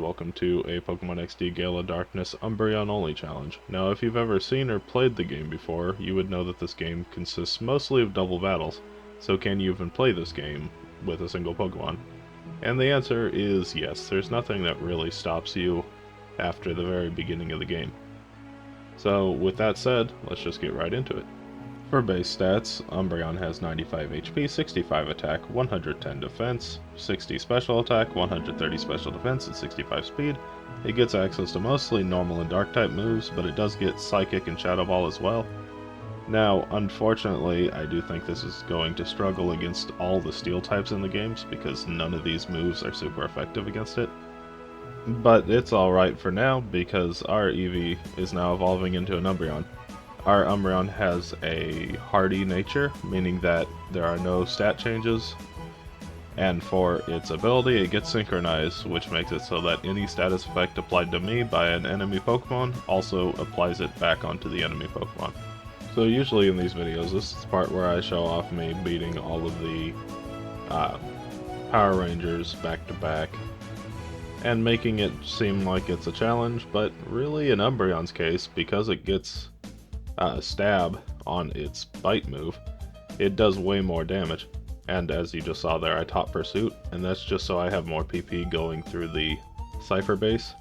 welcome to a Pokemon XD Gala Darkness Umbreon only challenge. Now, if you've ever seen or played the game before, you would know that this game consists mostly of double battles. So can you even play this game with a single Pokemon? And the answer is yes. There's nothing that really stops you after the very beginning of the game. So with that said, let's just get right into it. For base stats, Umbreon has 95 HP, 65 attack, 110 defense, 60 special attack, 130 special defense, and 65 speed. It gets access to mostly normal and dark type moves, but it does get Psychic and Shadow Ball as well. Now, unfortunately, I do think this is going to struggle against all the steel types in the games, because none of these moves are super effective against it. But it's alright for now, because our Eevee is now evolving into an Umbreon. Our Umbreon has a hardy nature, meaning that there are no stat changes, and for its ability it gets synchronized, which makes it so that any status effect applied to me by an enemy Pokemon also applies it back onto the enemy Pokemon. So usually in these videos, this is the part where I show off me beating all of the Power Rangers back to back, and making it seem like it's a challenge, but really in Umbreon's case, because it gets stab on its bite move, it does way more damage. And as you just saw there, I top pursuit, and that's just so I have more PP going through the Cypher base.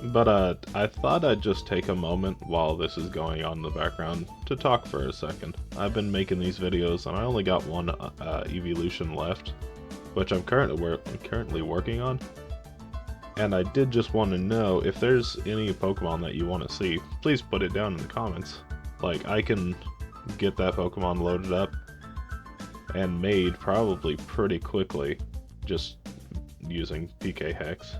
But I thought I'd just take a moment while this is going on in the background to talk for a second. I've been making these videos and I only got one eeveelution left, which I'm currently working on. And I did just want to know, if there's any Pokemon that you want to see, please put it down in the comments. Like, I can get that Pokemon loaded up and made probably pretty quickly, just using PK Hex.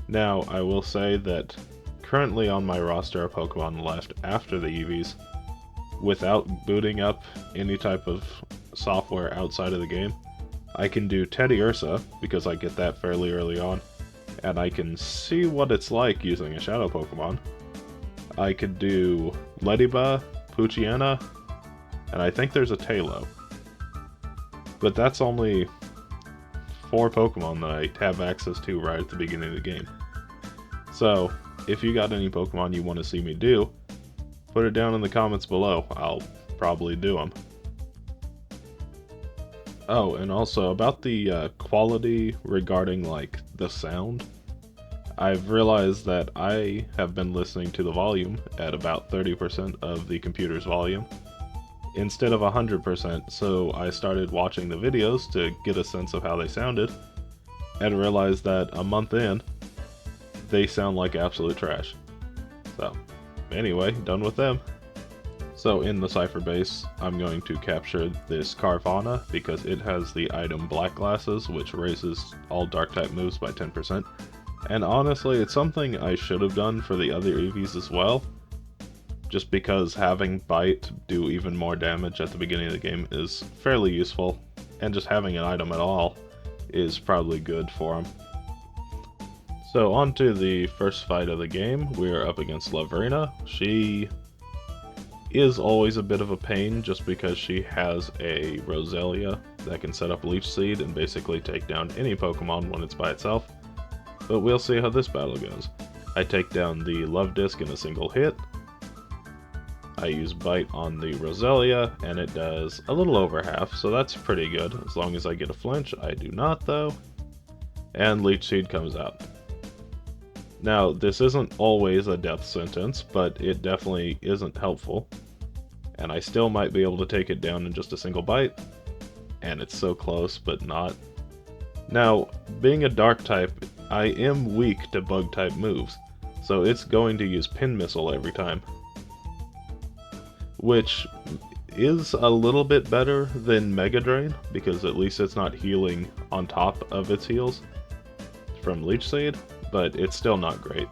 Now, I will say that currently on my roster are Pokemon left after the Eevees, without booting up any type of software outside of the game. I can do Teddiursa, because I get that fairly early on, and I can see what it's like using a Shadow Pokemon. I could do Leddyba, Poochyena, and I think there's a Tailo. But that's only 4 Pokemon that I have access to right at the beginning of the game. So, if you got any Pokemon you want to see me do, put it down in the comments below. I'll probably do them. Oh, and also about the quality regarding like the sound, I've realized that I have been listening to the volume at about 30% of the computer's volume instead of 100%, so I started watching the videos to get a sense of how they sounded and realized that a month in, they sound like absolute trash. So, anyway, done with them. So in the Cypher base, I'm going to capture this Carvana because it has the item Black Glasses, which raises all dark type moves by 10%. And honestly, it's something I should have done for the other Eevees as well, just because having Bite do even more damage at the beginning of the game is fairly useful, and just having an item at all is probably good for them. So on to the first fight of the game. We are up against Laverna. She is always a bit of a pain just because she has a Roselia that can set up Leech Seed and basically take down any Pokemon when it's by itself. But we'll see how this battle goes. I take down the Love Disc in a single hit. I use Bite on the Roselia and it does a little over half, so that's pretty good. As long as I get a flinch, I do not though. And Leech Seed comes out. Now, this isn't always a death sentence, but it definitely isn't helpful. And I still might be able to take it down in just a single bite. And it's so close, but not. Now, being a dark type, I am weak to bug type moves, so it's going to use Pin Missile every time. Which is a little bit better than Mega Drain, because at least it's not healing on top of its heals from Leech Seed. But it's still not great.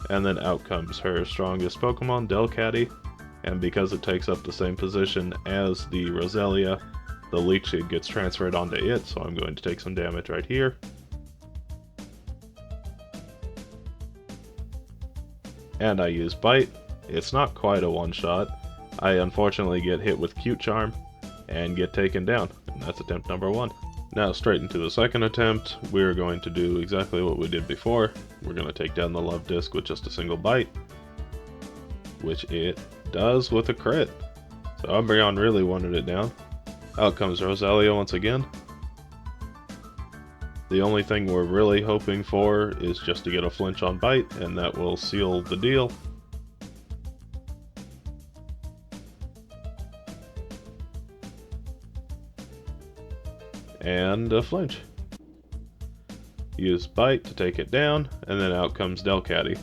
And then out comes her strongest Pokemon, Delcatty, and because it takes up the same position as the Roselia, the Leech Seed gets transferred onto it, so I'm going to take some damage right here. And I use Bite. It's not quite a one-shot. I unfortunately get hit with Cute Charm and get taken down, and that's attempt number 1. Now straight into the second attempt, we're going to do exactly what we did before. We're going to take down the love disc with just a single bite, which it does with a crit. So Umbreon really wanted it down. Out comes Rosalia once again. The only thing we're really hoping for is just to get a flinch on bite, and that will seal the deal. And a flinch. Use bite to take it down, and then out comes Delcatty.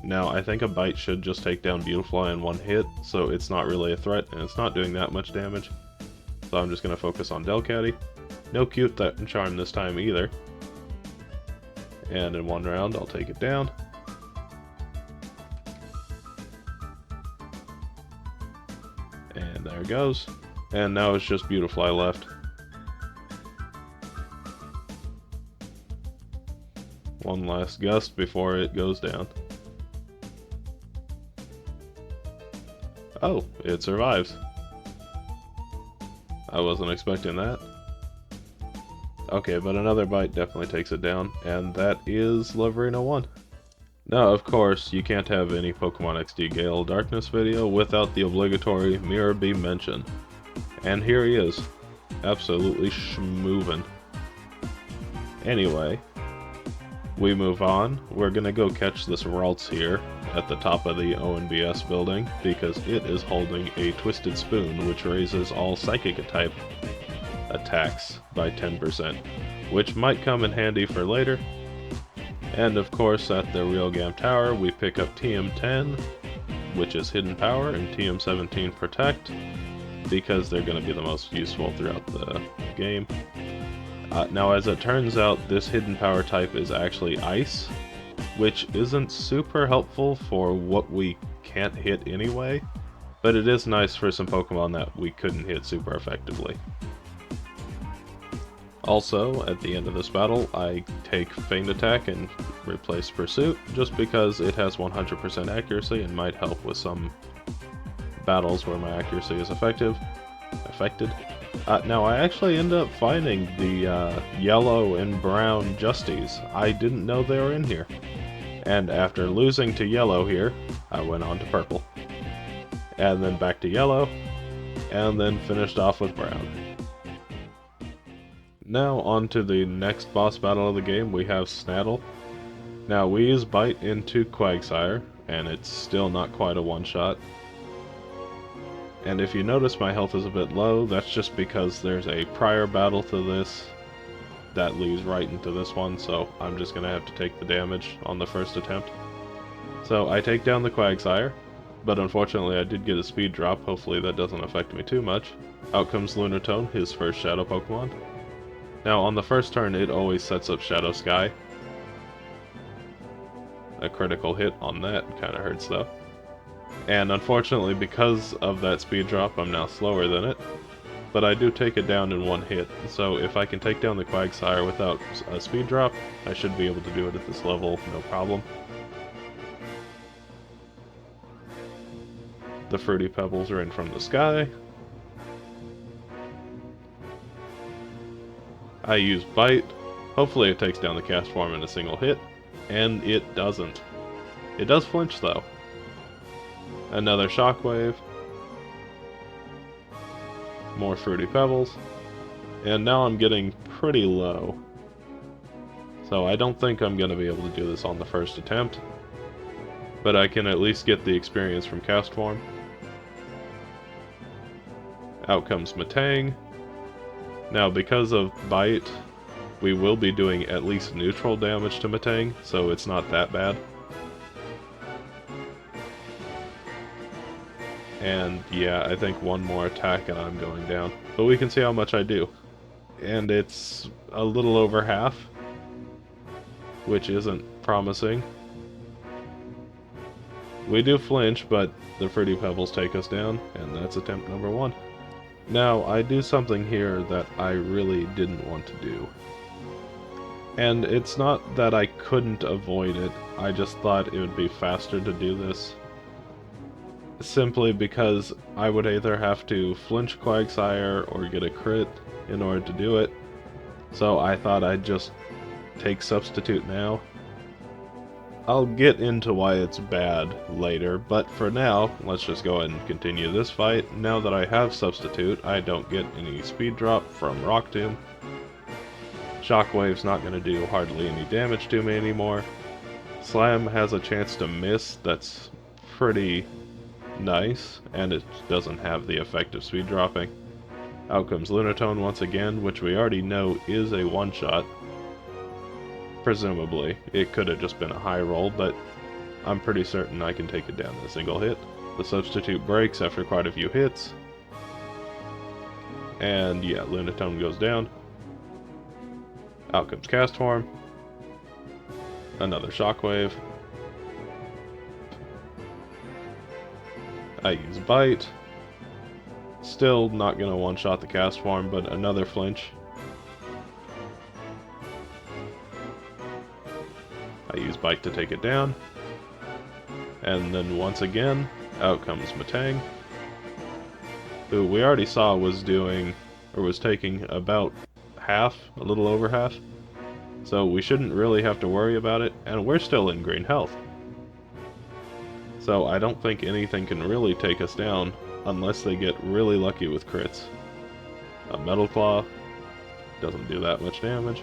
Now, I think a bite should just take down Beautifly in one hit, so it's not really a threat, and it's not doing that much damage. So I'm just going to focus on Delcatty. No cute charm this time either. And in one round, I'll take it down. And there it goes. And now it's just Beautifly left. One last gust before it goes down. Oh, it survives. I wasn't expecting that. Okay, but another bite definitely takes it down, and that is Loverina 1. Now, of course, you can't have any Pokemon XD Gale Darkness video without the obligatory Mirror Beam mention. And here he is. Absolutely schmoovin'. Anyway, we move on. We're gonna go catch this Ralts here at the top of the ONBS building because it is holding a Twisted Spoon which raises all Psychic type attacks by 10%, which might come in handy for later. And of course at the Realgam Tower we pick up TM10, which is Hidden Power, and TM17 Protect, because they're going to be the most useful throughout the game. Now as it turns out, this Hidden Power type is actually Ice, which isn't super helpful for what we can't hit anyway, but it is nice for some Pokemon that we couldn't hit super effectively. Also, at the end of this battle, I take Feint Attack and replace Pursuit, just because it has 100% accuracy and might help with some battles where my accuracy is affected. Now, I actually end up finding the yellow and brown Justies. I didn't know they were in here. And after losing to yellow here, I went on to purple. And then back to yellow, and then finished off with brown. Now on to the next boss battle of the game, we have Snaddle. Now we use Bite into Quagsire, and it's still not quite a one-shot. And if you notice my health is a bit low, that's just because there's a prior battle to this that leads right into this one, so I'm just going to have to take the damage on the first attempt. So I take down the Quagsire, but unfortunately I did get a speed drop. Hopefully that doesn't affect me too much. Out comes Lunatone, his first Shadow Pokemon. Now on the first turn it always sets up Shadow Sky. A critical hit on that kind of hurts though. And unfortunately because of that speed drop I'm now slower than it. But I do take it down in one hit, so if I can take down the Quagsire without a speed drop, I should be able to do it at this level, no problem. The Fruity Pebbles are in from the sky. I use Bite. Hopefully it takes down the Cast Form in a single hit, and it doesn't. It does flinch though. Another Shockwave. More Fruity Pebbles. And now I'm getting pretty low. So I don't think I'm going to be able to do this on the first attempt. But I can at least get the experience from Cast Form. Out comes Metang. Now because of Bite, we will be doing at least neutral damage to Metang, so it's not that bad. And yeah, I think one more attack and I'm going down. But we can see how much I do. And it's a little over half, which isn't promising. We do flinch, but the Fruity Pebbles take us down, and that's attempt number 1. Now, I do something here that I really didn't want to do. And it's not that I couldn't avoid it, I just thought it would be faster to do this. simply because I would either have to flinch Quagsire or get a crit in order to do it. So I thought I'd just take Substitute now. I'll get into why it's bad later, but for now, let's just go ahead and continue this fight. Now that I have Substitute, I don't get any speed drop from Rock Tomb. Shockwave's not going to do hardly any damage to me anymore. Slam has a chance to miss that's pretty nice, and it doesn't have the effect of speed dropping. Out comes Lunatone once again, which we already know is a one-shot. Presumably. It could have just been a high roll, but I'm pretty certain I can take it down in a single hit. The Substitute breaks after quite a few hits. And yeah, Lunatone goes down. Out comes Castform. Another Shockwave. I use Bite. Still not gonna one-shot the Castform, but another flinch. I use Bite to take it down. And then once again, out comes Matang, who we already saw was doing, or was taking about half, a little over half. So we shouldn't really have to worry about it, and we're still in green health. So I don't think anything can really take us down unless they get really lucky with crits. A Metal Claw doesn't do that much damage.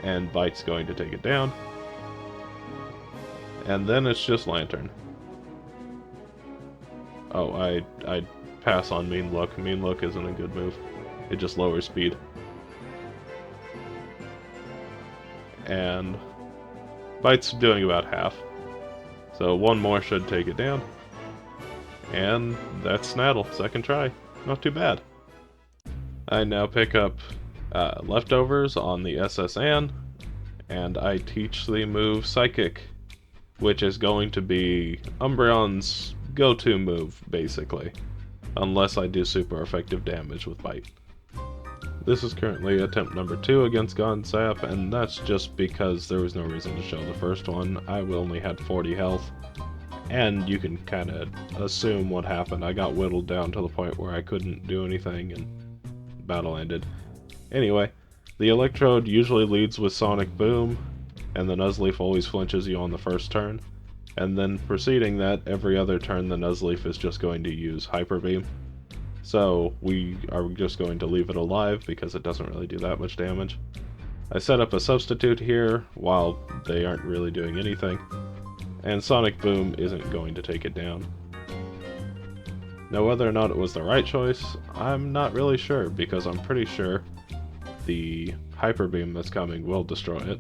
And Bite's going to take it down. And then it's just Lantern. Oh, I pass on Mean Look. Mean Look isn't a good move. It just lowers speed. And Bite's doing about half. So one more should take it down. And that's Snaddle. Second try. Not too bad. I now pick up Leftovers on the SS Anne, and I teach the move Psychic, which is going to be Umbreon's go-to move, basically, unless I do super effective damage with Bite. This is currently attempt number 2 against Gonzap, and that's just because there was no reason to show the first one. I only had 40 health, and you can kind of assume what happened. I got whittled down to the point where I couldn't do anything, and battle ended. Anyway, the Electrode usually leads with Sonic Boom, and the Nuzleaf always flinches you on the first turn. And then preceding that, every other turn the Nuzleaf is just going to use Hyper Beam. So we are just going to leave it alive because it doesn't really do that much damage. I set up a Substitute here while they aren't really doing anything, and Sonic Boom isn't going to take it down. Now whether or not it was the right choice, I'm not really sure, because I'm pretty sure the Hyper Beam that's coming will destroy it.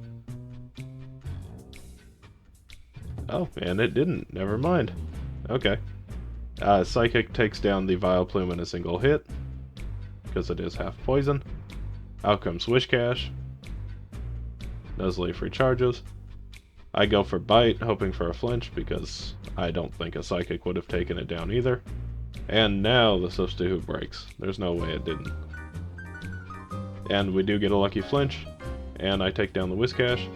Oh, and it didn't. Never mind. Okay. Psychic takes down the Vileplume in a single hit, because it is half poison. Out comes Wishcash. Nuzleaf recharges. I go for Bite, hoping for a flinch, because I don't think a Psychic would have taken it down either. And now the Substitute breaks. There's no way it didn't. And we do get a lucky flinch, and I take down the Whiscash.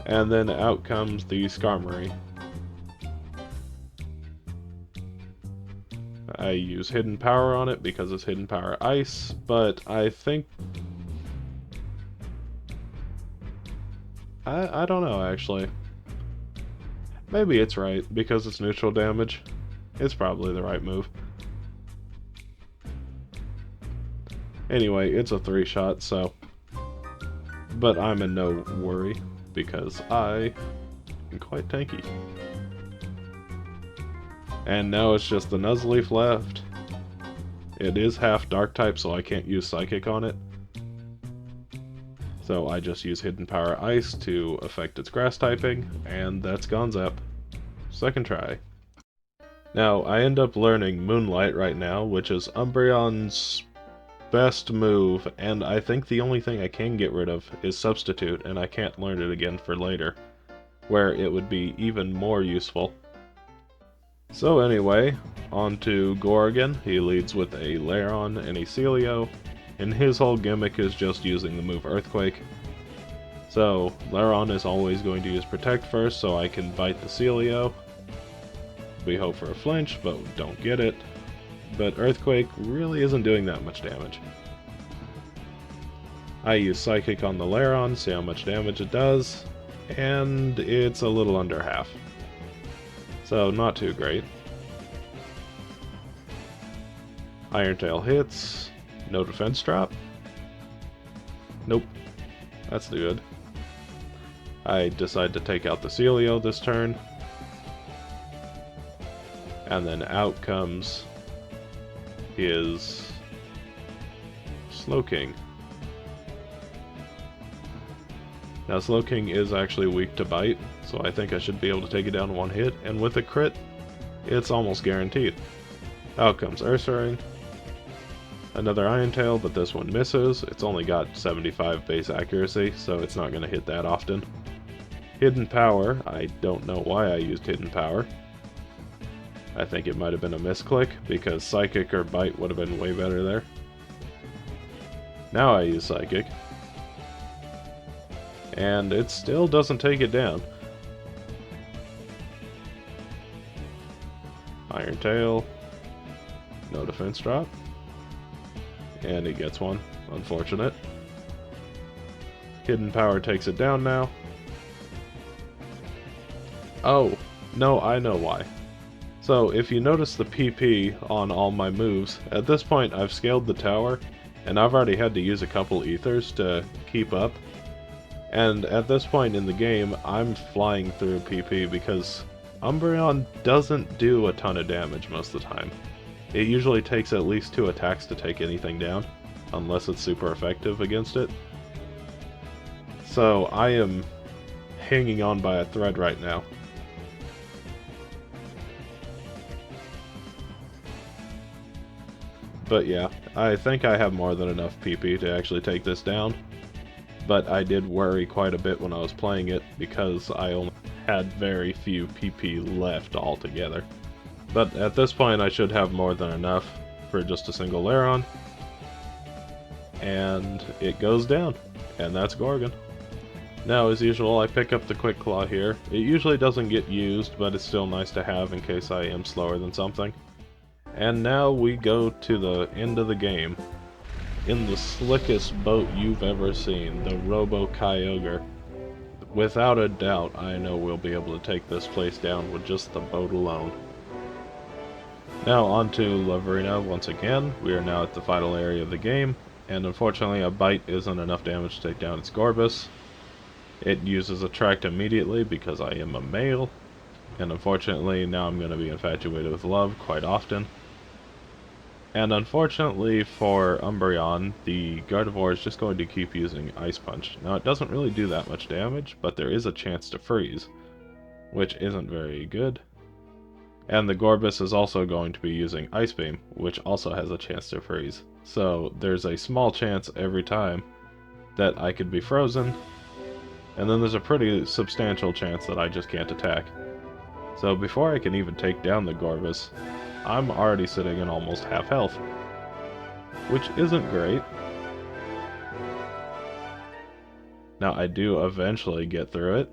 And then out comes the Skarmory. I use Hidden Power on it because it's Hidden Power Ice, but I think... I don't know, actually. Maybe it's right, because it's neutral damage. It's probably the right move. Anyway, it's a 3-shot, so... But I'm in no worry, because I am quite tanky. And now it's just the Nuzleaf left. It is half Dark type, so I can't use Psychic on it. So I just use Hidden Power Ice to affect its Grass typing, and that's Gonzap. Second try. Now, I end up learning Moonlight right now, which is Umbreon's best move, and I think the only thing I can get rid of is Substitute, and I can't learn it again for later, where it would be even more useful. So anyway, on to Gorgon. He leads with a Lairon and a Celio, and his whole gimmick is just using the move Earthquake. So, Laron is always going to use Protect first so I can bite the Celio. We hope for a flinch, but don't get it. But Earthquake really isn't doing that much damage. I use Psychic on the Laron, see how much damage it does, and it's a little under half. So, not too great. Iron Tail hits, no defense drop. Nope, that's good. I decide to take out the Celio this turn. And then out comes his Slowking. Now Slowking is actually weak to bite, so I think I should be able to take it down one hit, and with a crit, it's almost guaranteed. Out comes Ursaring. Another Iron Tail, but this one misses. It's only got 75 base accuracy, so it's not going to hit that often. Hidden Power, I don't know why I used Hidden Power. I think it might have been a misclick, because Psychic or Bite would have been way better there. Now I use Psychic. And it still doesn't take it down. Iron Tail. No defense drop. And it gets one. Unfortunate. Hidden Power takes it down now. Oh, no, I know why. So, if you notice the PP on all my moves, at this point I've scaled the tower, and I've already had to use a couple ethers to keep up. And at this point in the game, I'm flying through PP because Umbreon doesn't do a ton of damage most of the time. It usually takes at least 2 attacks to take anything down, unless it's super effective against it. So I am hanging on by a thread right now. But yeah, I think I have more than enough PP to actually take this down. But I did worry quite a bit when I was playing it, because I only had very few PP left altogether. But at this point I should have more than enough for just a single Laron. And it goes down. And that's Gorgon. Now, as usual, I pick up the Quick Claw here. It usually doesn't get used, but it's still nice to have in case I am slower than something. And now we go to the end of the game. In the slickest boat you've ever seen, the Robo-Kyogre. Without a doubt, I know we'll be able to take this place down with just the boat alone. Now on to Laverina once again. We are now at the final area of the game, and unfortunately a bite isn't enough damage to take down its Gorbis. It uses Attract immediately because I am a male, and unfortunately now I'm going to be infatuated with love quite often. And unfortunately for Umbreon, the Gardevoir is just going to keep using Ice Punch. Now it doesn't really do that much damage, but there is a chance to freeze, which isn't very good. And the Gorbis is also going to be using Ice Beam, which also has a chance to freeze. So there's a small chance every time that I could be frozen, and then there's a pretty substantial chance that I just can't attack. So before I can even take down the Gorbis, I'm already sitting in almost half health, which isn't great. Now I do eventually get through it,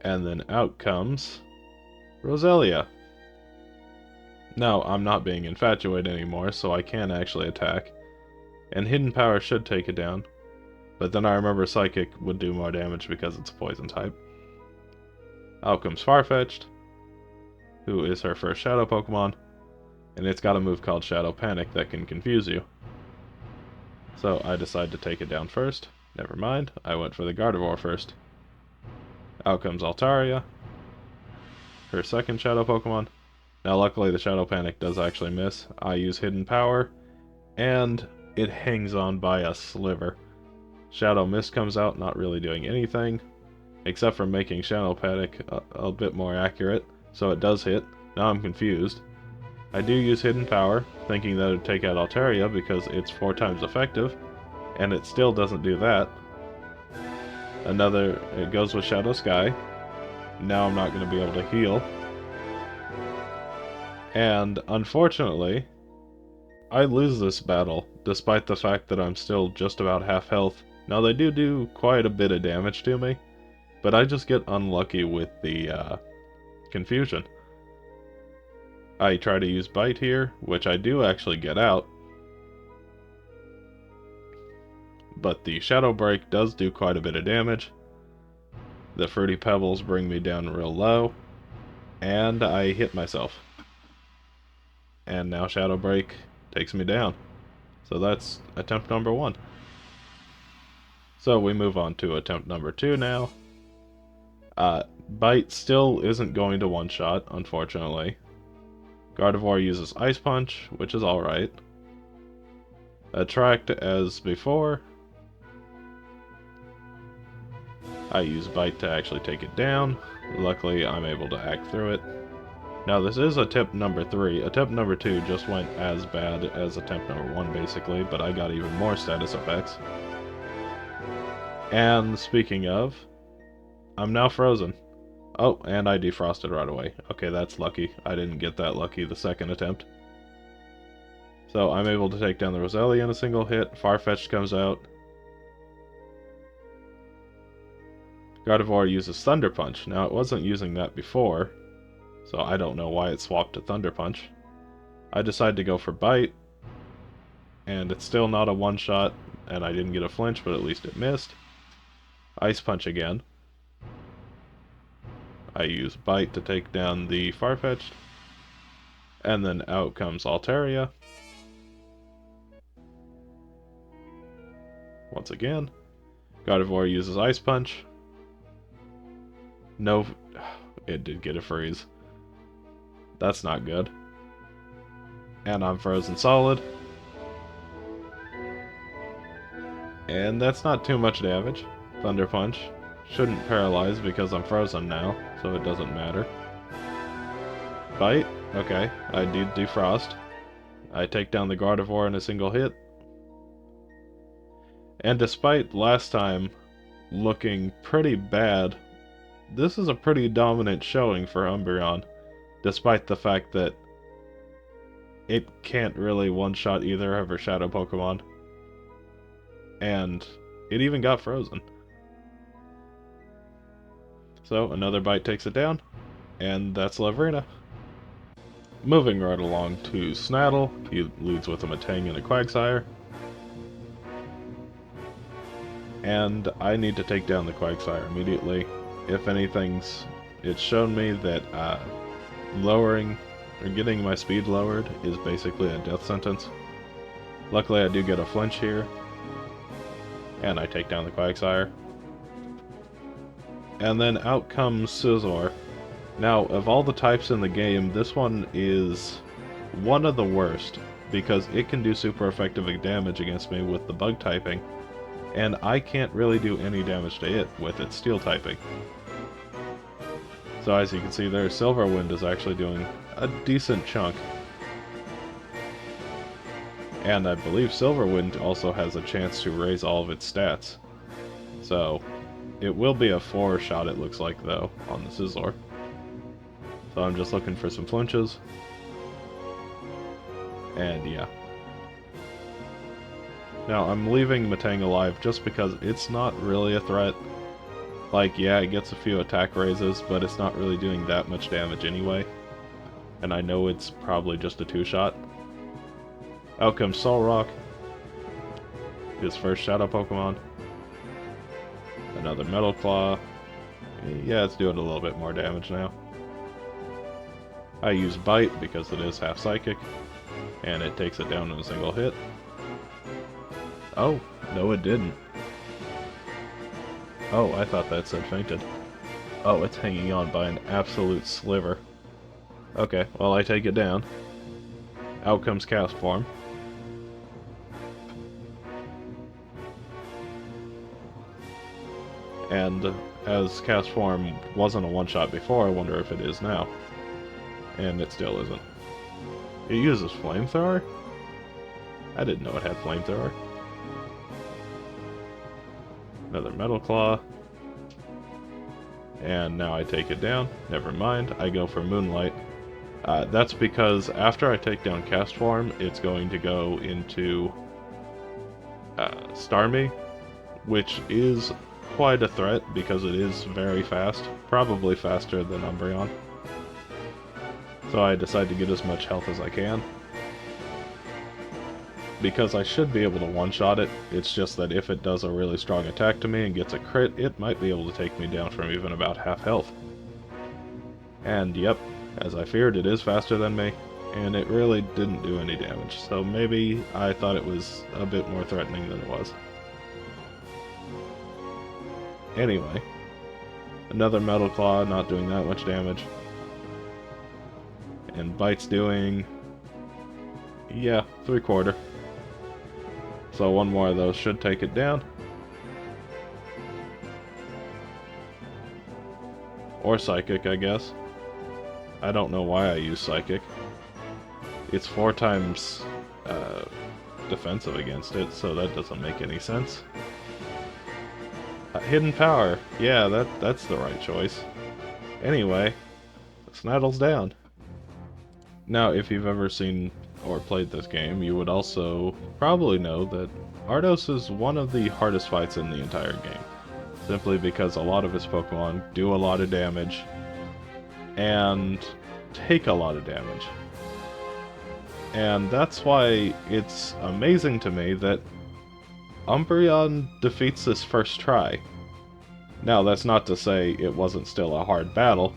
and then out comes Roselia. Now I'm not being infatuated anymore, so I can actually attack, and Hidden Power should take it down, but then I remember Psychic would do more damage because it's a poison type. Out comes Farfetch'd, who is her first Shadow Pokemon, and it's got a move called Shadow Panic that can confuse you. So I decide to take it down first. Never mind, I went for the Gardevoir first. Out comes Altaria, her second Shadow Pokemon. Now luckily the Shadow Panic does actually miss. I use Hidden Power, and it hangs on by a sliver. Shadow Mist comes out, not really doing anything, except for making Shadow Panic a bit more accurate. So it does hit. Now I'm confused. I do use Hidden Power, thinking that it would take out Altaria because it's 4 times effective, and it still doesn't do that. It goes with Shadow Sky. Now I'm not going to be able to heal. And unfortunately, I lose this battle, despite the fact that I'm still just about half health, Now they do quite a bit of damage to me, but I just get unlucky with the confusion. I try to use Bite here, which I do actually get out, but the Shadow Break does do quite a bit of damage. The Fruity Pebbles bring me down real low, and I hit myself. And now Shadow Break takes me down. So that's attempt number 1. So we move on to attempt number 2 now. Bite still isn't going to one-shot, unfortunately. Gardevoir uses Ice Punch, which is alright. Attract as before. I use Bite to actually take it down. Luckily, I'm able to act through it. Now, this is attempt number 3. Attempt number 2 just went as bad as attempt number 1, basically, but I got even more status effects. And speaking of, I'm now frozen. Oh, and I defrosted right away. Okay, that's lucky. I didn't get that lucky the second attempt. So I'm able to take down the Roselia in a single hit. Farfetch'd comes out. Gardevoir uses Thunder Punch. Now, it wasn't using that before, so I don't know why it swapped to Thunder Punch. I decide to go for Bite, and it's still not a one-shot, and I didn't get a flinch, but at least it missed. Ice Punch again. I use Bite to take down the Farfetch'd, and then out comes Altaria. Once again, Gardevoir uses Ice Punch. No, it did get a freeze. That's not good. And I'm frozen solid. And that's not too much damage. Thunder Punch. Shouldn't paralyze because I'm frozen now, so it doesn't matter. Bite. Okay, I do defrost. I take down the Gardevoir in a single hit. And despite last time looking pretty bad, this is a pretty dominant showing for Umbreon, despite the fact that it can't really one-shot either of her Shadow Pokemon. And it even got frozen. So another Bite takes it down, and that's Lavrina. Moving right along to Snaddle, he leads with a Matang and a Quagsire. And I need to take down the Quagsire immediately. If anything's, it's shown me that lowering or getting my speed lowered is basically a death sentence. Luckily I do get a flinch here, and I take down the Quagsire. And then out comes Scizor. Now, of all the types in the game, this one is one of the worst, because it can do super effective damage against me with the bug typing, and I can't really do any damage to it with its steel typing. So as you can see there, Silver Wind is actually doing a decent chunk. And I believe Silver Wind also has a chance to raise all of its stats. So it will be a 4-shot, it looks like, though, on the Scizor. So I'm just looking for some flinches. And yeah. Now, I'm leaving Matang alive just because it's not really a threat. Like, yeah, it gets a few attack raises, but it's not really doing that much damage anyway. And I know it's probably just a 2-shot. Out comes Solrock, his first Shadow Pokemon. Another Metal Claw. Yeah, it's doing a little bit more damage now. I use Bite because it is half Psychic, and it takes it down in a single hit. Oh, no it didn't. Oh, I thought that said fainted. Oh, it's hanging on by an absolute sliver. Okay, well I take it down. Out comes Castform. And as Castform wasn't a one-shot before, I wonder if it is now. And it still isn't. It uses Flamethrower? I didn't know it had Flamethrower. Another Metal Claw. And now I take it down. Never mind, I go for Moonlight. That's because after I take down Castform, it's going to go into Starmie, which is quite a threat because it is very fast, probably faster than Umbreon. So I decide to get as much health as I can. Because I should be able to one-shot it, it's just that if it does a really strong attack to me and gets a crit, it might be able to take me down from even about half health. And yep, as I feared, it is faster than me, and it really didn't do any damage, so maybe I thought it was a bit more threatening than it was. Anyway, another Metal Claw, not doing that much damage. And Bite's doing... yeah, 3/4. So one more of those should take it down. Or Psychic, I guess. I don't know why I use Psychic. It's 4 times defensive against it, so that doesn't make any sense. Hidden Power. Yeah, that's the right choice. Anyway, Snaddle's down. Now, if you've ever seen or played this game, you would also probably know that Ardos is one of the hardest fights in the entire game. Simply because a lot of his Pokemon do a lot of damage and take a lot of damage. And that's why it's amazing to me that Umbreon defeats this first try. Now, that's not to say it wasn't still a hard battle,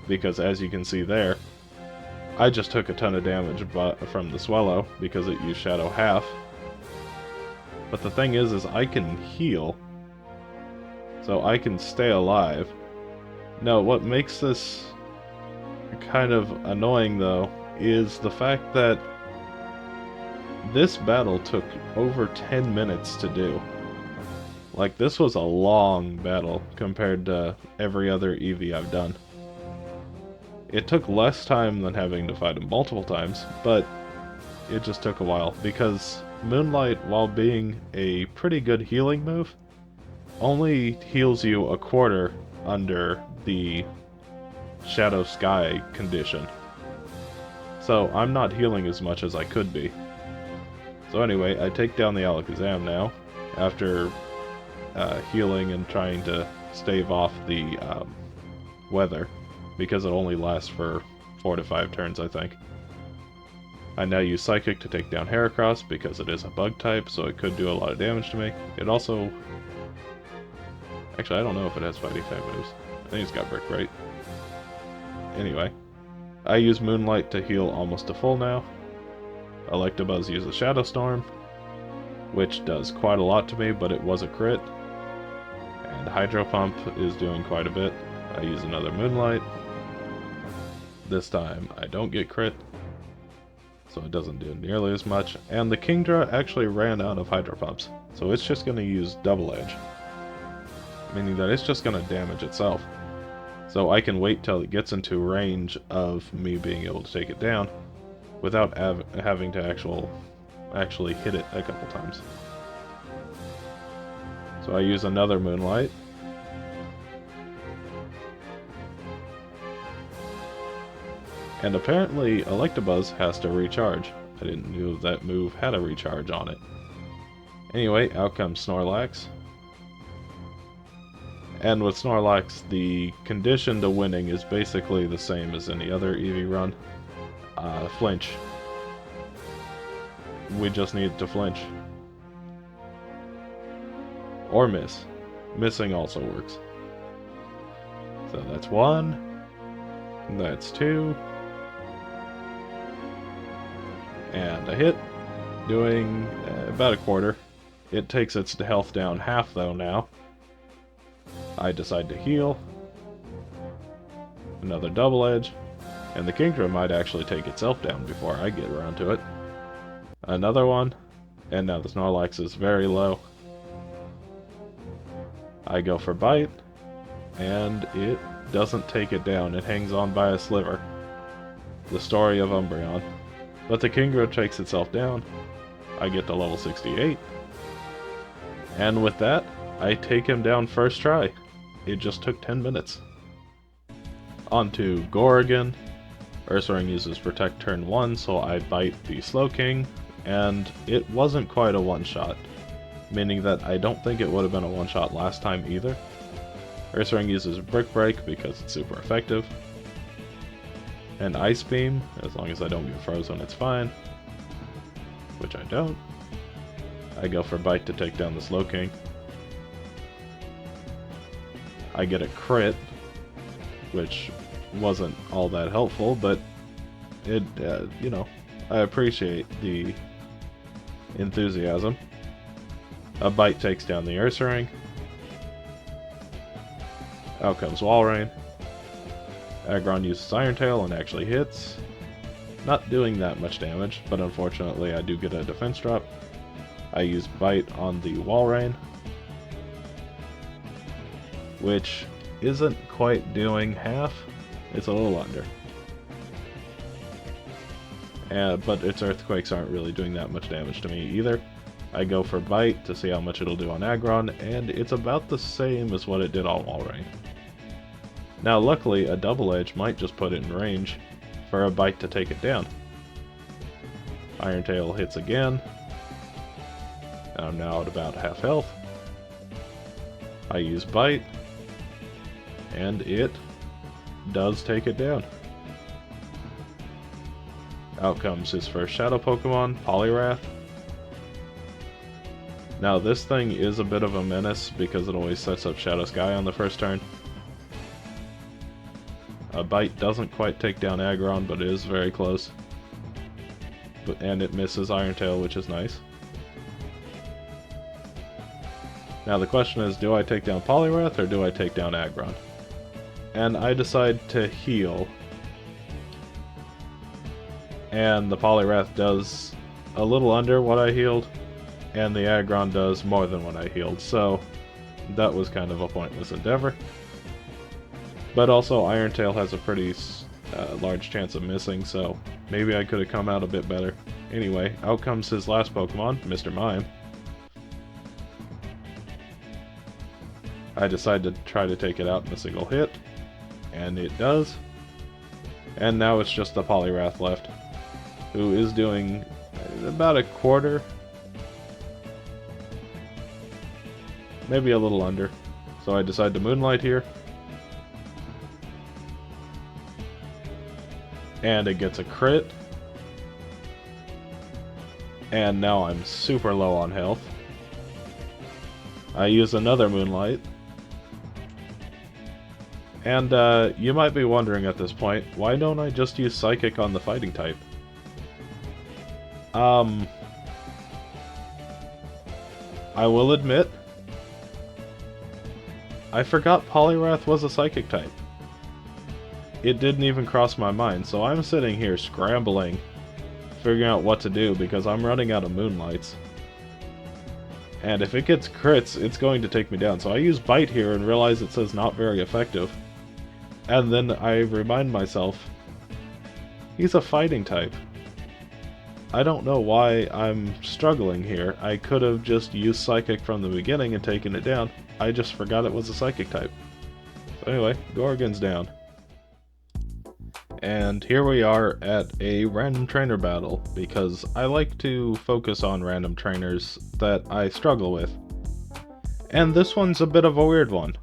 because as you can see there, I just took a ton of damage from the Swellow because it used Shadow Half. But the thing is I can heal, so I can stay alive. Now, what makes this kind of annoying, though, is the fact that this battle took over 10 minutes to do. Like, this was a long battle compared to every other Eevee I've done. It took less time than having to fight him multiple times, but it just took a while, because Moonlight, while being a pretty good healing move, only heals you 1/4 under the Shadow Sky condition. So I'm not healing as much as I could be. So anyway, I take down the Alakazam now, after healing and trying to stave off the weather, because it only lasts for 4 to 5 turns, I think. I now use Psychic to take down Heracross, because it is a bug type, so it could do a lot of damage to me. It also... actually, I don't know if it has fighting type moves. I think it's got Brick Break. Anyway, I use Moonlight to heal almost to full now. Electabuzz uses Shadow Storm, which does quite a lot to me, but it was a crit. And Hydro Pump is doing quite a bit. I use another Moonlight. This time I don't get crit, so it doesn't do nearly as much. And the Kingdra actually ran out of Hydro Pumps, so it's just going to use Double Edge, meaning that it's just going to damage itself. So I can wait till it gets into range of me being able to take it down without having to actually hit it a couple times. So I use another Moonlight. And apparently Electabuzz has to recharge. I didn't know that move had a recharge on it. Anyway, out comes Snorlax. And with Snorlax, the condition to winning is basically the same as any other Eevee run. Flinch. We just need to flinch. Or miss. Missing also works. So that's 1. That's 2. And a hit, doing about 1/4. It takes its health down half, though, now. I decide to heal. Another Double Edge. And the Kingdra might actually take itself down before I get around to it. Another one. And now the Snorlax is very low. I go for Bite. And it doesn't take it down. It hangs on by a sliver. The story of Umbreon. But the Kingdra takes itself down. I get to level 68. And with that, I take him down first try. It just took 10 minutes. On to Gorgon. Ursaring uses Protect turn 1, so I bite the Slowking, and it wasn't quite a one-shot. meaning that I don't think it would have been a one-shot last time either. Ursaring uses Brick Break because it's super effective. And Ice Beam, as long as I don't get frozen, it's fine. Which I don't. I go for Bite to take down the Slowking. I get a crit, which wasn't all that helpful, but it, you know, I appreciate the enthusiasm. A Bite takes down the Ursaring. Out comes Walrein. Aggron uses Iron Tail and actually hits. Not doing that much damage, but unfortunately I do get a defense drop. I use Bite on the Walrein, which isn't quite doing half. It's a little under. But its Earthquakes aren't really doing that much damage to me either. I go for Bite to see how much it'll do on Aggron, and it's about the same as what it did on Walrein. Now luckily, a Double Edge might just put it in range for a Bite to take it down. Iron Tail hits again. I'm now at about half health. I use Bite, and it does take it down. Out comes his first Shadow Pokemon, Poliwrath. Now this thing is a bit of a menace because it always sets up Shadow Sky on the first turn. A Bite doesn't quite take down Aggron, but it is very close. And it misses Iron Tail, which is nice. Now the question is, do I take down Poliwrath or do I take down Aggron? And I decide to heal. And the Poliwrath does a little under what I healed, and the Aggron does more than what I healed, so that was kind of a pointless endeavor. But also Iron Tail has a pretty large chance of missing, so maybe I could have come out a bit better. Anyway, out comes his last Pokemon, Mr. Mime. I decide to try to take it out in a single hit, and it does. And now it's just the Poliwrath left, who is doing about a quarter, maybe a little under. So I decide to Moonlight here. And it gets a crit. And now I'm super low on health. I use another Moonlight. And you might be wondering at this point, why don't I just use Psychic on the fighting type? I will admit, I forgot Poliwrath was a Psychic type. It didn't even cross my mind, so I'm sitting here scrambling, figuring out what to do because I'm running out of Moonlights. And if it gets crits, it's going to take me down. So I use Bite here and realize it says not very effective. And then I remind myself, he's a fighting type. I don't know why I'm struggling here. I could have just used Psychic from the beginning and taken it down. I just forgot it was a Psychic type. So anyway, Gorgon's down. And here we are at a random trainer battle, because I like to focus on random trainers that I struggle with. And this one's a bit of a weird one,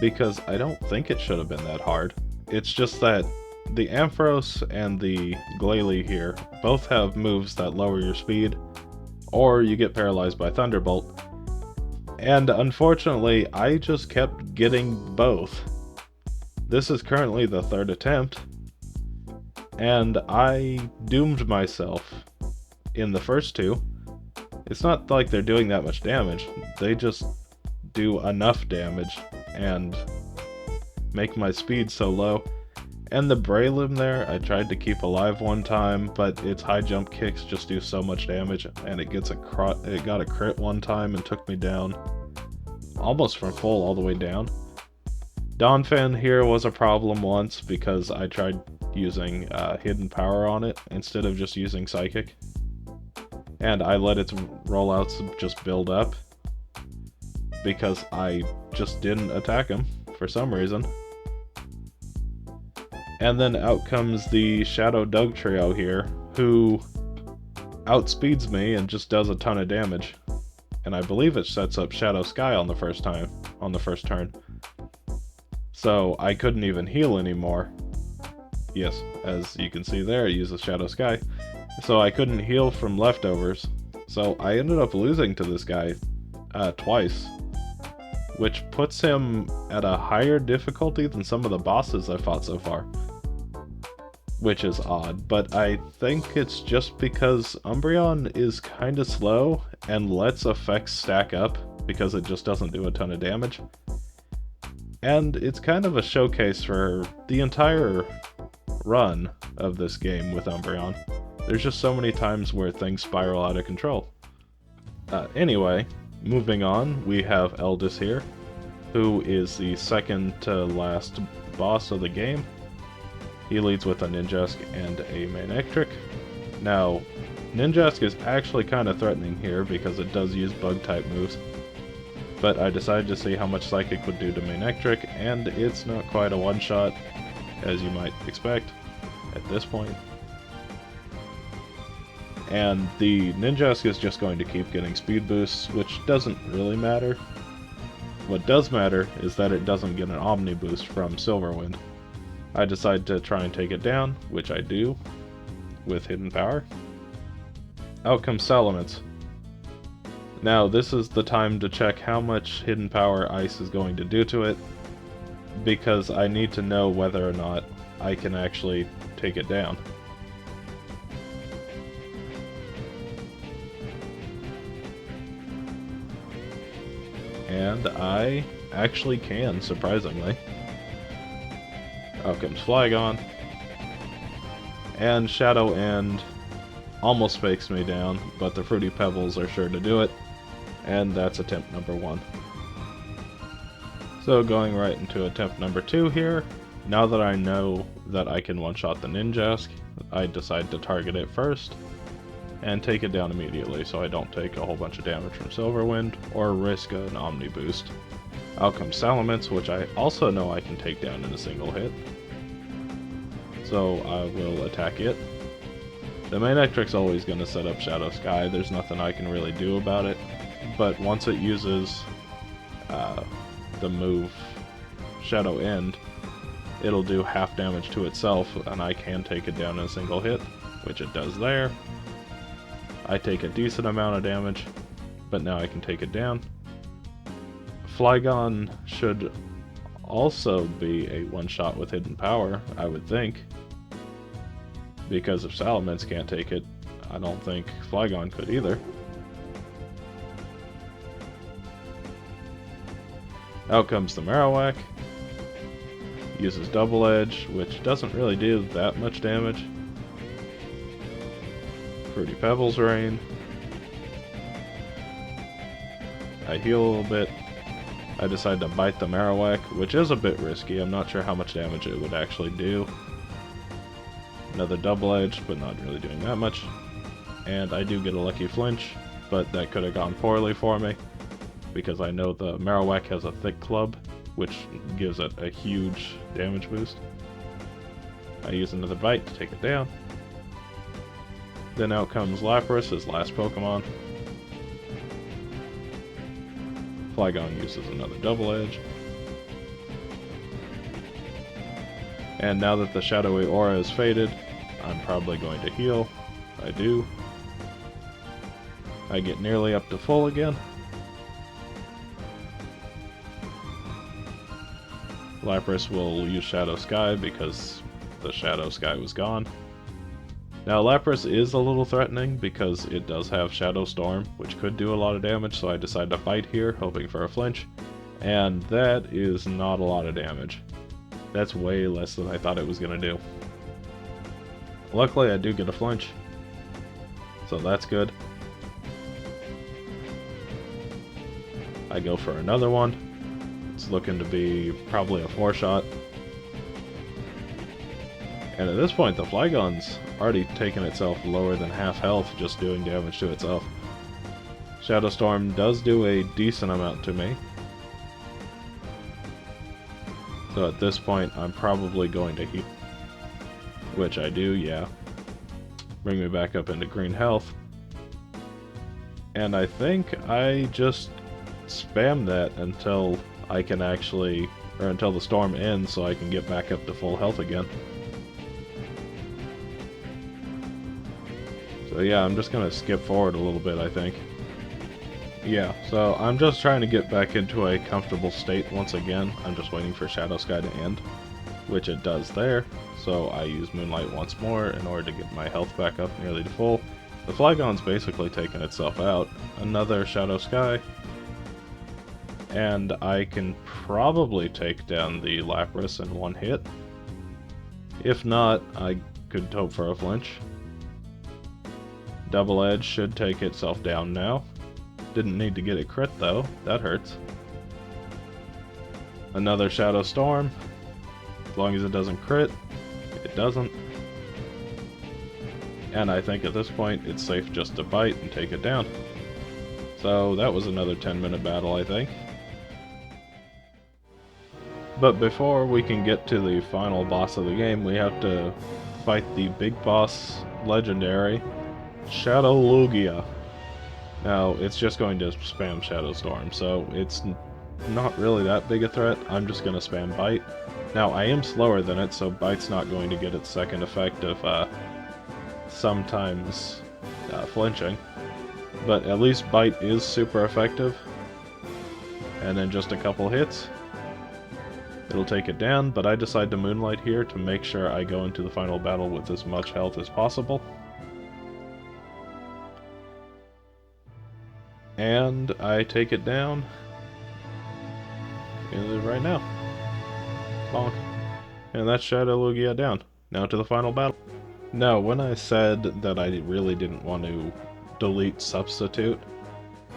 because I don't think it should have been that hard. It's just that the Ampharos and the Glalie here both have moves that lower your speed, or you get paralyzed by Thunderbolt. And unfortunately, I just kept getting both. This is currently the third attempt, and I doomed myself in the first two. It's not like they're doing that much damage, they just do enough damage and make my speed so low. And the Breloom there, I tried to keep alive one time, but its high jump kicks just do so much damage, and it got a crit one time and took me down almost from full all the way down. Donphan here was a problem once because I tried using Hidden Power on it instead of just using Psychic. And I let its rollouts just build up because I just didn't attack him for some reason. And then out comes the Shadow Doug trio here, who outspeeds me and just does a ton of damage. and I believe it sets up Shadow Sky on the first turn. So I couldn't even heal anymore. Yes, as you can see there, it uses Shadow Sky. So I couldn't heal from leftovers. So I ended up losing to this guy twice, which puts him at a higher difficulty than some of the bosses I've fought so far. Which is odd, but I think it's just because Umbreon is kinda slow and lets effects stack up because it just doesn't do a ton of damage. And it's kind of a showcase for the entire run of this game with Umbreon. There's just so many times where things spiral out of control. Anyway, moving on, we have Eldis here, who is the second to last boss of the game. He leads with a Ninjask and a Manectric. Now, Ninjask is actually kind of threatening here because it does use Bug-type moves. But I decided to see how much Psychic would do to Manectric, and it's not quite a one-shot, as you might expect at this point. And the Ninjask is just going to keep getting speed boosts, which doesn't really matter. What does matter is that it doesn't get an Omni boost from Silverwind. I decide to try and take it down, which I do, with Hidden Power. Out comes Salamence. Now this is the time to check how much Hidden Power Ice is going to do to it, because I need to know whether or not I can actually take it down. And I actually can, surprisingly. Out comes Flygon. And Shadow End almost fakes me down, but the Fruity Pebbles are sure to do it. And that's attempt number 1. So going right into attempt number 2 here. Now that I know that I can one-shot the Ninjask, I decide to target it first and take it down immediately so I don't take a whole bunch of damage from Silverwind or risk an Omni boost. Out comes Salamence, which I also know I can take down in a single hit. So I will attack it. The Manectric's always going to set up Shadow Sky, there's nothing I can really do about it. But once it uses the move Shadow End, it'll do half damage to itself, and I can take it down in a single hit, which it does there. I take a decent amount of damage, but now I can take it down. Flygon should also be a one-shot with Hidden Power, I would think. Because if Salamence can't take it, I don't think Flygon could either. Out comes the Marowak. Uses Double Edge, which doesn't really do that much damage. Fruity Pebbles rain. I heal a little bit. I decide to bite the Marowak, which is a bit risky. I'm not sure how much damage it would actually do. Another Double Edge, but not really doing that much. And I do get a lucky flinch, but that could have gone poorly for me, because I know the Marowak has a thick club, which gives it a huge damage boost. I use another bite to take it down. Then out comes Lapras, his last Pokemon. Flygon uses another Double Edge. And now that the shadowy aura is faded, I'm probably going to heal. I do. I get nearly up to full again. Lapras will use Shadow Sky because the Shadow Sky was gone. Now Lapras is a little threatening because it does have Shadow Storm, which could do a lot of damage, so I decide to fight here, hoping for a flinch. And that is not a lot of damage. That's way less than I thought it was going to do. Luckily I do get a flinch, so that's good. I go for another one. It's looking to be probably a 4-shot. And at this point the Flygon's already taken itself lower than half health just doing damage to itself. Shadow Storm does do a decent amount to me. So at this point I'm probably going to heal. Which I do, yeah. Bring me back up into green health. And I think I just spam that until I can actually, or until the storm ends so I can get back up to full health again. So yeah, I'm just gonna skip forward a little bit, I think. Yeah, so I'm just trying to get back into a comfortable state once again. I'm just waiting for Shadow Sky to end, which it does there. So I use Moonlight once more in order to get my health back up nearly to full. The Flygon's basically taken itself out. Another Shadow Sky. And I can probably take down the Lapras in one hit. If not, I could hope for a flinch. Double Edge should take itself down now. Didn't need to get it crit though, that hurts. Another Shadow Storm. As long as it doesn't crit, it doesn't. And I think at this point it's safe just to bite and take it down. So that was another 10-minute battle, I think. But before we can get to the final boss of the game, we have to fight the big boss legendary, Shadow Lugia. Now, it's just going to spam Shadow Storm, so it's not really that big a threat. I'm just going to spam Bite. Now, I am slower than it, so Bite's not going to get its second effect of sometimes flinching. But at least Bite is super effective. And then just a couple hits, it'll take it down, but I decide to Moonlight here to make sure I go into the final battle with as much health as possible. And I take it down right now. Bonk. And that's Shadow Lugia down. Now to the final battle. Now, when I said that I really didn't want to delete Substitute,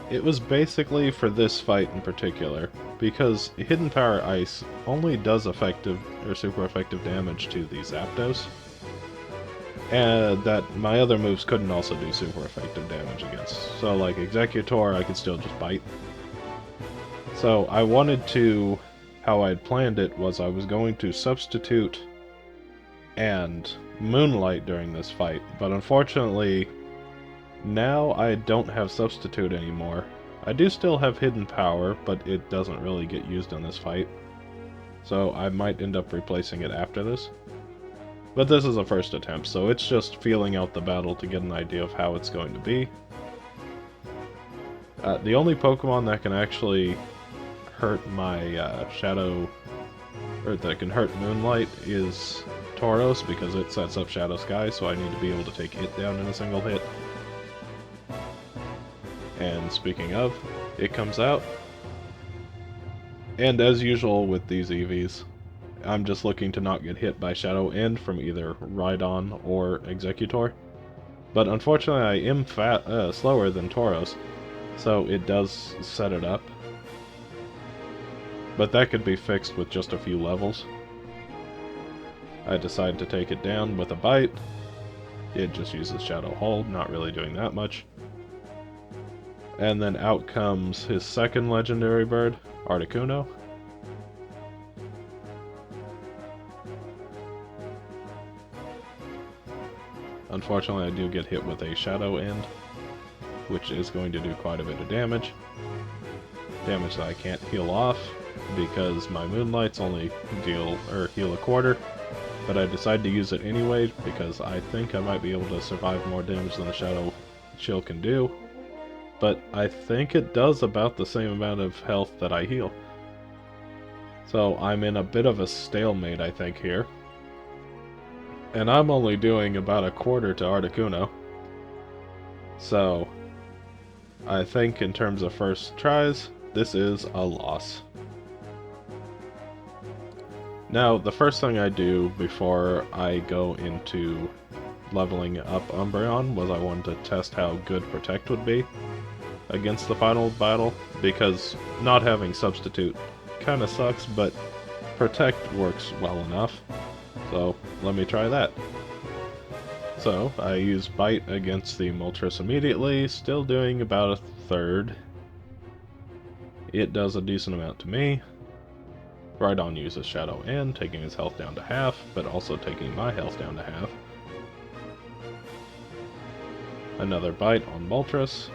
it was basically for this fight in particular, because Hidden Power Ice only does effective or super effective damage to the Zapdos, and that my other moves couldn't also do super effective damage against. So like Executor, I could still just bite. So I wanted to, how I'd planned it was I was going to Substitute and Moonlight during this fight, but unfortunately now I don't have Substitute anymore. I do still have Hidden Power, but it doesn't really get used in this fight. So I might end up replacing it after this. But this is a first attempt, so it's just feeling out the battle to get an idea of how it's going to be. The only Pokemon that can actually hurt my Shadow, or that can hurt Moonlight, is Tauros, because it sets up Shadow Sky, so I need to be able to take it down in a single hit. And speaking of, it comes out. And as usual with these Eevees, I'm just looking to not get hit by Shadow End from either Rhydon or Executor. But unfortunately I am slower than Tauros, so it does set it up. But that could be fixed with just a few levels. I decide to take it down with a bite. It just uses Shadow Hold, not really doing that much. And then out comes his second legendary bird, Articuno. Unfortunately, I do get hit with a Shadow End, which is going to do quite a bit of damage. Damage that I can't heal off, because my Moonlights only heal a quarter. But I decide to use it anyway, because I think I might be able to survive more damage than a Shadow Chill can do. But I think it does about the same amount of health that I heal. So I'm in a bit of a stalemate, I think, here. And I'm only doing about a quarter to Articuno. So I think in terms of first tries, this is a loss. Now, the first thing I do before I go into leveling up Umbreon was I wanted to test how good Protect would be against the final battle, because not having Substitute kind of sucks, but Protect works well enough. So let me try that. So I use Bite against the Moltres immediately, still doing about a third. It does a decent amount to me. Rhydon uses Shadow End, taking his health down to half, but also taking my health down to half. Another Bite on Moltres.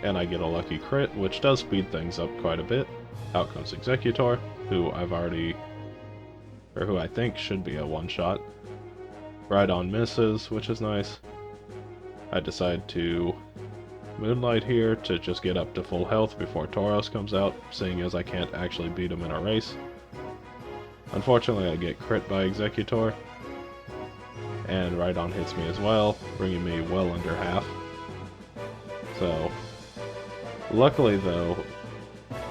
and I get a lucky crit, which does speed things up quite a bit. Out comes Executor, who I think should be a one-shot. Rhydon misses, which is nice. I decide to Moonlight here to just get up to full health before Tauros comes out, seeing as I can't actually beat him in a race. Unfortunately, I get crit by Executor, and Rhydon hits me as well, bringing me well under half. So, luckily though,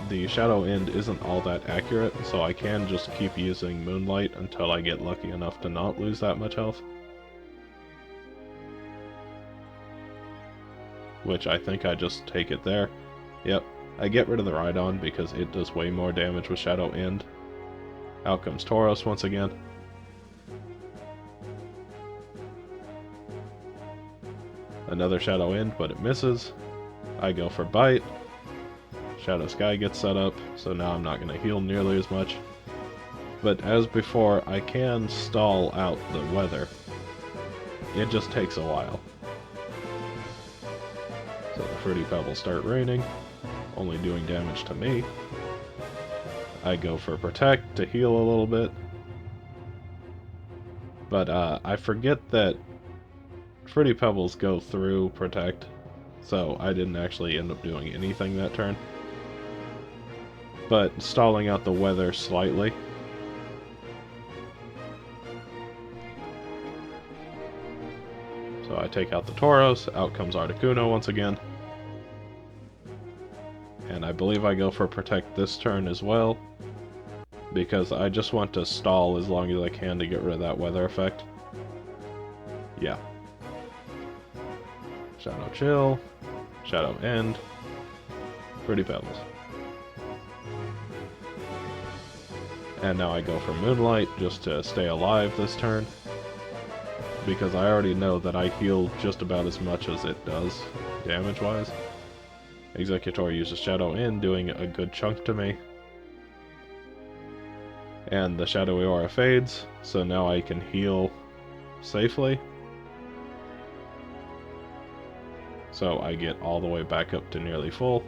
the Shadow End isn't all that accurate, so I can just keep using Moonlight until I get lucky enough to not lose that much health. Which I think I just take it there. Yep, I get rid of the Rhydon because it does way more damage with Shadow End. Out comes Tauros once again. Another Shadow End, but it misses. I go for Bite. Shadow Sky gets set up, so now I'm not going to heal nearly as much. But as before, I can stall out the weather. It just takes a while. So the Fruity Pebbles start raining, only doing damage to me. I go for Protect to heal a little bit. But I forget that Fruity Pebbles go through Protect, so I didn't actually end up doing anything that turn. But stalling out the weather slightly. So I take out the Tauros, out comes Articuno once again. And I believe I go for Protect this turn as well, because I just want to stall as long as I can to get rid of that weather effect. Yeah. Shadow Chill, Shadow End, Fruity Pebbles. And now I go for Moonlight just to stay alive this turn, because I already know that I heal just about as much as it does, damage-wise. Executor uses Shadow End, doing a good chunk to me. And the Shadowy Aura fades, so now I can heal safely. So I get all the way back up to nearly full.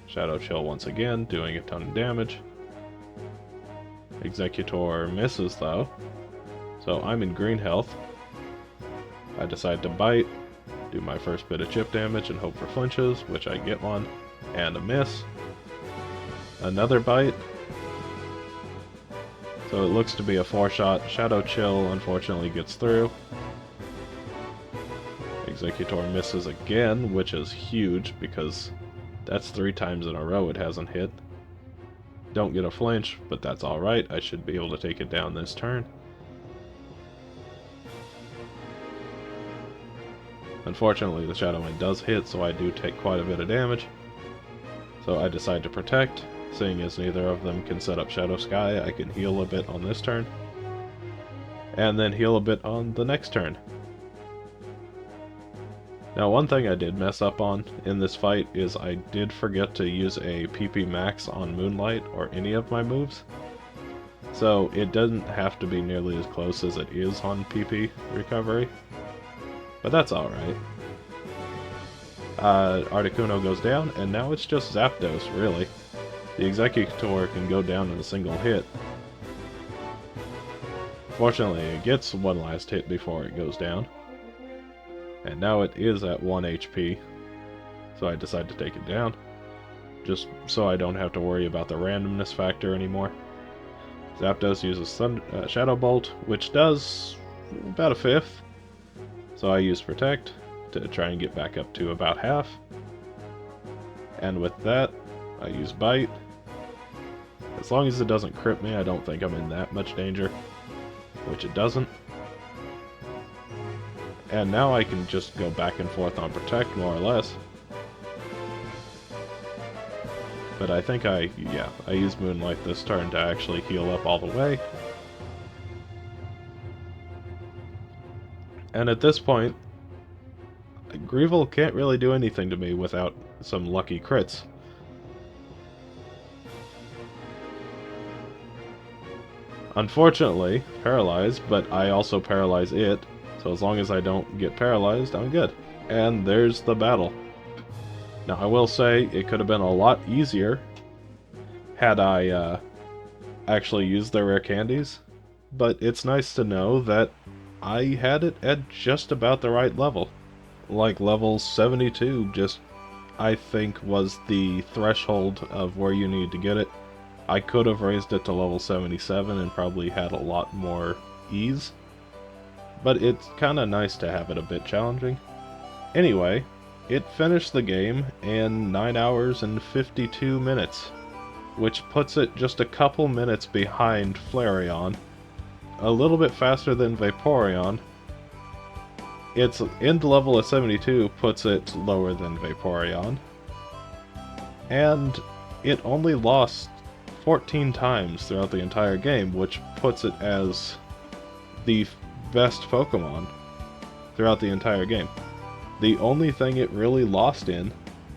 Shadow Chill once again, doing a ton of damage. Executor misses though, so I'm in green health. I decide to bite, do my first bit of chip damage and hope for flinches, which I get one, and a miss. Another bite. So it looks to be a 4-shot. Shadow Chill unfortunately gets through. Executor misses again, which is huge because that's 3 times in a row it hasn't hit. Don't get a flinch, but that's alright. I should be able to take it down this turn. Unfortunately, the Shadow End does hit, so I do take quite a bit of damage. So I decide to Protect. Seeing as neither of them can set up Shadow Sky, I can heal a bit on this turn. And then heal a bit on the next turn. Now, one thing I did mess up on in this fight is I did forget to use a PP Max on Moonlight or any of my moves. So it doesn't have to be nearly as close as it is on PP Recovery. But that's alright. Articuno goes down, and now it's just Zapdos, really. The Executor can go down in a single hit. Fortunately, it gets one last hit before it goes down. And now it is at 1 HP, so I decide to take it down. Just so I don't have to worry about the randomness factor anymore. Zapdos uses Shadow Bolt, which does about a 1/5. So I use Protect to try and get back up to about half. And with that, I use Bite. As long as it doesn't crit me, I don't think I'm in that much danger, which it doesn't. And now I can just go back and forth on Protect, more or less. But I think I use Moonlight this turn to actually heal up all the way. And at this point, Greevil can't really do anything to me without some lucky crits. Unfortunately, paralyzed, but I also paralyze it, so as long as I don't get paralyzed, I'm good. And there's the battle. Now, I will say it could have been a lot easier had I actually used the rare candies, but it's nice to know that I had it at just about the right level. Like level 72 just, I think, was the threshold of where you need to get it. I could have raised it to level 77 and probably had a lot more ease, but it's kinda nice to have it a bit challenging. Anyway, it finished the game in 9 hours and 52 minutes, which puts it just a couple minutes behind Flareon, a little bit faster than Vaporeon. Its end level at 72 puts it lower than Vaporeon, and it only lost 14 times throughout the entire game, which puts it as the best Pokemon throughout the entire game. The only thing it really lost in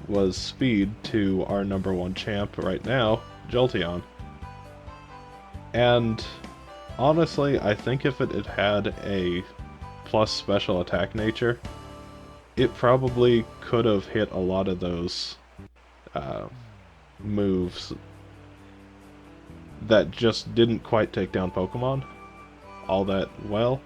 was speed to our #1 champ right now, Jolteon. And honestly, I think if it had had a plus special attack nature, it probably could have hit a lot of those moves that just didn't quite take down Pokemon all that well.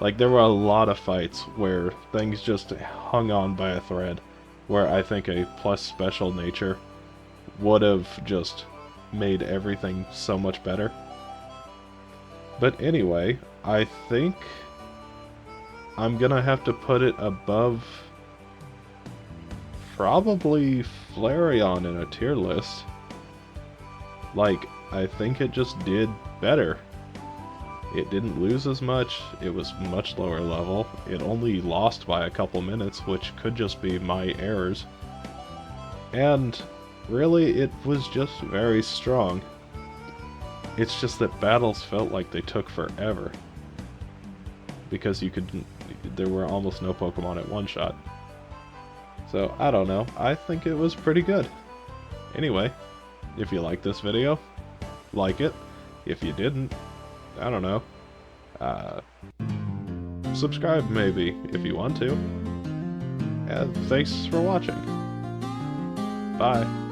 Like, there were a lot of fights where things just hung on by a thread, where I think a plus special nature would have just made everything so much better. But anyway, I think I'm gonna have to put it above probably Flareon in a tier list. Like, I think it just did better. It didn't lose as much, it was much lower level, it only lost by a couple minutes, which could just be my errors. And really, it was just very strong. It's just that battles felt like they took forever, because there were almost no Pokemon at one shot. So, I don't know, I think it was pretty good. Anyway, if you liked this video, like it. If you didn't, I don't know, subscribe maybe, if you want to. And thanks for watching. Bye.